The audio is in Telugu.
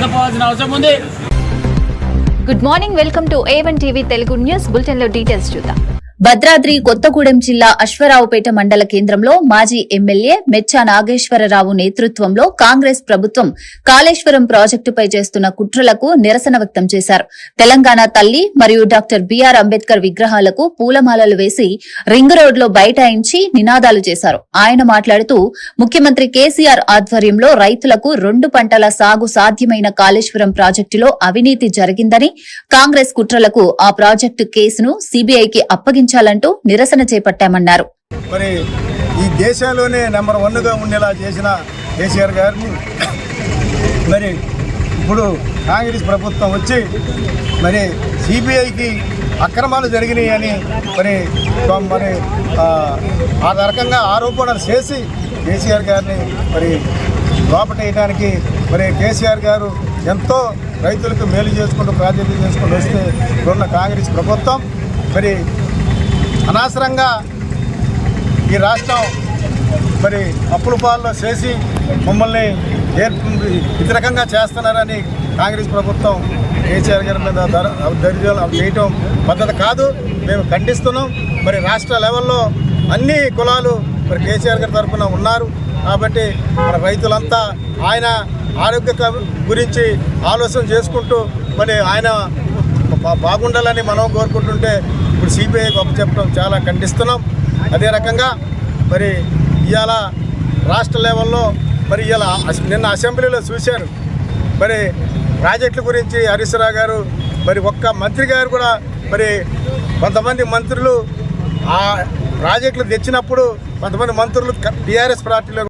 చెప్పవలసిన అవసరం ఉంది. Good morning, welcome to A1 TV Telugu news bulletin లో డీటెయిల్స్ చూద్దాం. భద్రాద్రి కొత్తగూడెం జిల్లా అశ్వరావుపేట మండల కేంద్రంలో మాజీ ఎమ్మెల్యే మెచ్చా నాగేశ్వరరావు నేతృత్వంలో కాంగ్రెస్ ప్రభుత్వం కాళేశ్వరం ప్రాజెక్టుపై చేస్తున్న కుట్రలకు నిరసన వ్యక్తం చేశారు. తెలంగాణ తల్లి మరియు డాక్టర్ బిఆర్ అంబేద్కర్ విగ్రహాలకు పూలమాలలు వేసి రింగ్ రోడ్లో బైఠాయించి నినాదాలు చేశారు. ఆయన మాట్లాడుతూ ముఖ్యమంత్రి కేసీఆర్ ఆధ్వర్యంలో రైతులకు 2 పంటల సాగు సాధ్యమైన కాళేశ్వరం ప్రాజెక్టులో అవినీతి జరిగిందని, కాంగ్రెస్ కుట్రలకు ఆ ప్రాజెక్టు కేసును సిబిఐకి అప్పగించాలంటూ నిరసన చేపట్టామన్నారు. మరి ఈ దేశంలోనే నెంబర్ 1గా ఉండేలా చేసిన కేసీఆర్ గారిని మరి ఇప్పుడు కాంగ్రెస్ ప్రభుత్వం వచ్చి మరి సిబిఐకి అక్రమాలు జరిగినాయి అని మరి ఆ రకంగా ఆరోపణలు చేసి కేసీఆర్ గారిని మరి లోపటేయడానికి మరి కేసీఆర్ గారు ఎంతో రైతులకు మేలు చేసుకుంటూ ప్రాజెక్టులు చేసుకుంటూ వస్తే ఇప్పుడున్న కాంగ్రెస్ ప్రభుత్వం మరి అనవసరంగా ఈ రాష్ట్రం మరి అప్పుల పాల్లో చేసి మమ్మల్ని వ్యతిరేకంగా చేస్తున్నారని కాంగ్రెస్ ప్రభుత్వం కేసీఆర్ గారి మీద దర్యాప్తు చేయటం పద్ధతి కాదు. మేము ఖండిస్తున్నాం. మరి రాష్ట్ర లెవెల్లో అన్ని కులాలు మరి కేసీఆర్ గారి తరఫున ఉన్నారు కాబట్టి మన రైతులంతా ఆయన ఆరోగ్య గురించి ఆలోచన చేసుకుంటూ మరి ఆయన బాగుండాలని మనం కోరుకుంటుంటే ఇప్పుడు సిబిఐకి అప్పచెప్పడం చాలా ఖండిస్తున్నాం. అదే రకంగా మరి ఇవాళ రాష్ట్ర లెవెల్లో మరి ఇవాళ నిన్న అసెంబ్లీలో చూశారు మరి ప్రాజెక్టుల గురించి హరీష్ రావు గారు మరి ఒక్క మంత్రి గారు కూడా మరి కొంతమంది మంత్రులు ఆ ప్రాజెక్టులు తెచ్చినప్పుడు కొంతమంది మంత్రులు టీఆర్ఎస్ పార్టీలో